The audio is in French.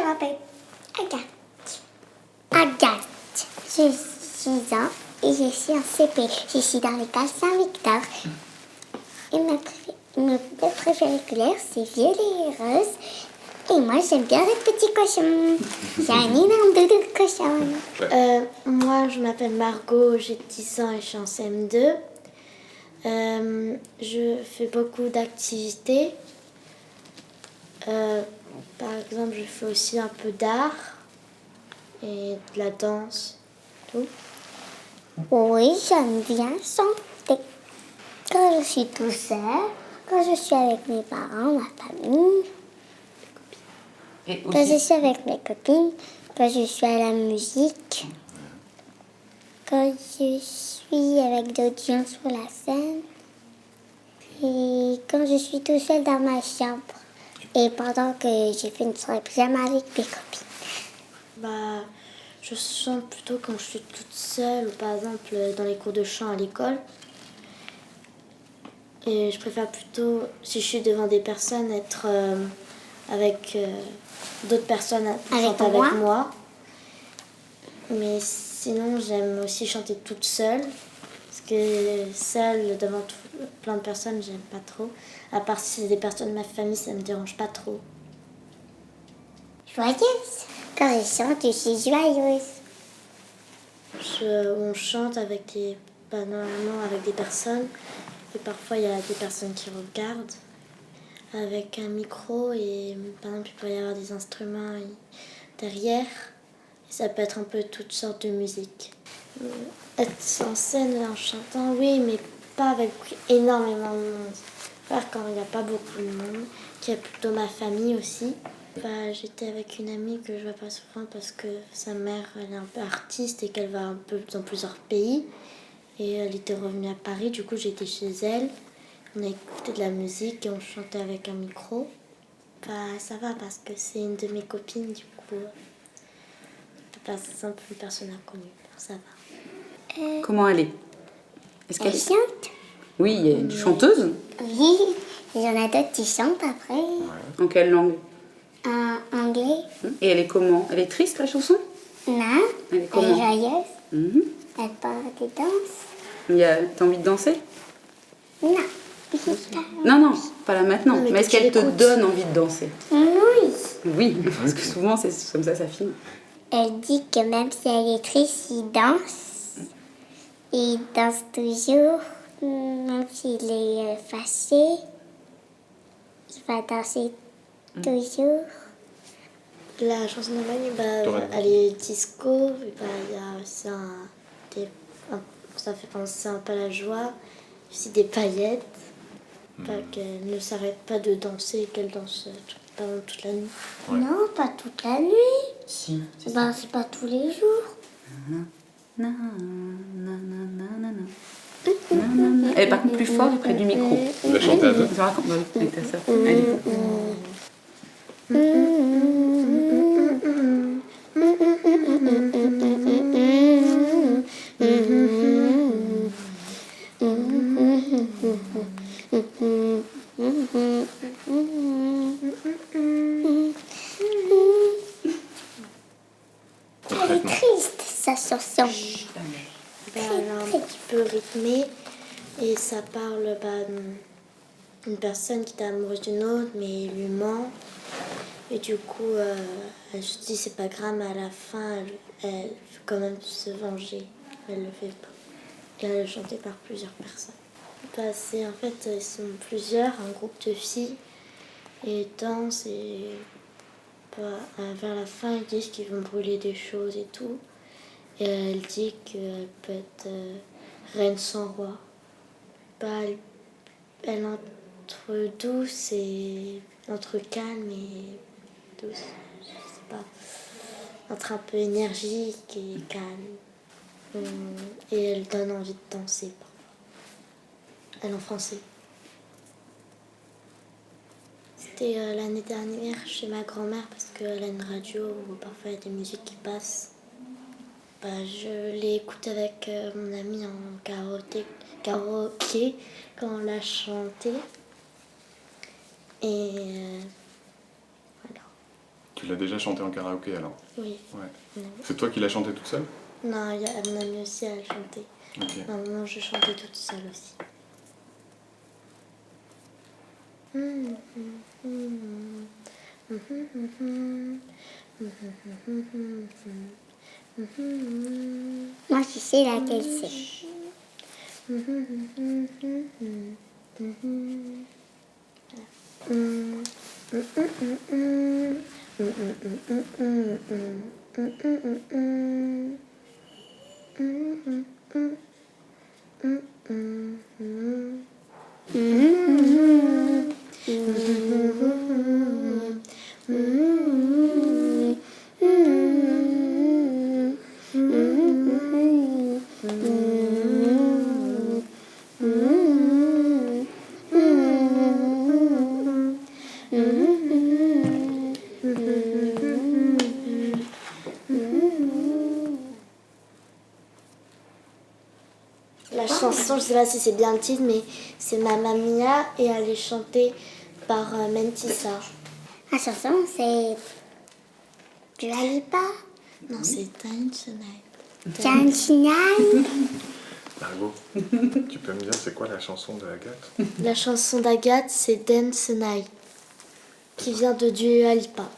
m'appelle Agathe. J'ai 6 ans et je suis en CP. Je suis dans l'école Saint-Victor. Et mes deux préférées couleurs, c'est violet et rose. Et moi, j'aime bien les petits cochons. J'ai un énorme doudou de cochon. Moi, je m'appelle Margot, j'ai 10 ans et je suis en CM2. Je fais beaucoup d'activités. Par exemple, je fais aussi un peu d'art et de la danse, tout. Oui, j'aime bien chanter. Quand je suis tout seul, quand je suis avec mes parents, ma famille, Et quand je aussi, suis avec mes copines, quand je suis à la musique, quand je suis avec d'autres gens sur la scène, et quand je suis tout seul dans ma chambre, et pendant que j'ai fait une soirée pyjama avec mes copines. Je chante plutôt quand je suis toute seule, ou par exemple dans les cours de chant à l'école. Et je préfère plutôt, si je suis devant des personnes, être avec d'autres personnes qui chantent avec moi. Mais sinon, j'aime aussi chanter toute seule. Parce que seule, devant plein de personnes, j'aime pas trop. À part si c'est des personnes de ma famille, ça me dérange pas trop. Joyeuse. Quand je chante, je suis joyeuse. On chante normalement avec des personnes. Et parfois, il y a des personnes qui regardent avec un micro. Et par exemple, il peut y avoir des instruments derrière. Et ça peut être un peu toutes sortes de musique. Être en scène en chantant, oui, mais pas avec énormément de monde. Faire quand il n'y a pas beaucoup de monde, qui est plutôt ma famille aussi. J'étais avec une amie que je vois pas souvent parce que sa mère elle est un peu artiste et qu'elle va un peu dans plusieurs pays. Et elle était revenue à Paris, du coup j'étais chez elle. On a écouté de la musique et on chantait avec un micro. Ça va parce que c'est une de mes copines, du coup. C'est un peu une personne inconnue, ça va. comment elle est? Est-ce Elle qu'elle chante? Oui, il y a une chanteuse. Oui, il y en a d'autres qui chantent après. En quelle langue? En anglais. Et elle est comment? Elle est triste, la chanson? Non, Elle est elle est comment? joyeuse. Mhm. Elle parle de danse. T'as envie de danser? Non. Non, pas là maintenant. Non, mais mais est-ce que tu qu'elle te l'écoutes. donne envie de danser? Oui. Oui, parce que souvent, c'est comme ça finit. Elle dit que même si elle est triste, il danse. Il danse toujours. Même s'il est fâché, il va danser toujours. La chanson de Manu, elle est disco. Il y a aussi ça fait penser un peu à la joie. Aussi des paillettes. Qu'elle ne s'arrête pas de danser et qu'elle danse pendant toute la nuit. Ouais. Non, pas toute la nuit. Si. C'est pas tous les jours. Elle est par contre plus forte près du micro. Tu vas chanter à deux. Tu racontes avec ta sœur. Allez. Elle est triste, sa chanson. Elle est un petit peu rythmée et ça parle d'une personne qui est amoureuse d'une autre mais lui ment. Et du coup, elle se dit c'est pas grave, mais à la fin, elle veut quand même se venger. Elle le fait pas. Et elle est chantée par plusieurs personnes. En fait, ils sont plusieurs, un groupe de filles, et ils dansent et vers la fin, ils disent qu'ils vont brûler des choses et tout. Et elle dit qu'elle peut être reine sans roi. Elle entre douce et entre calme et douce, je sais pas, entre un peu énergique et calme. Et elle donne envie de danser parfois. Elle en français. C'était l'année dernière chez ma grand-mère parce qu'elle a une radio où parfois il y a des musiques qui passent. Je l'ai écoutée avec mon ami en karaoké quand on l'a chanté. Et voilà. tu l'as déjà chanté en karaoké alors? Oui. Ouais. C'est toi qui l'as chanté toute seule? Non, il y a mon amie aussi, elle a chanté. Ok. À un moment, je chantais toute seule aussi. Moi, je sais laquelle c'est. La chanson, je sais pas si c'est bien le titre, mais c'est Mamma Mia et elle est chantée par Mentissa. La chanson, c'est Dua Lipa. Non, c'est Dance the Night. Chantinai. Margot, tu peux me dire c'est quoi la chanson de Agathe? La chanson d'Agathe, c'est Dance the Night, qui vient de Dua Lipa.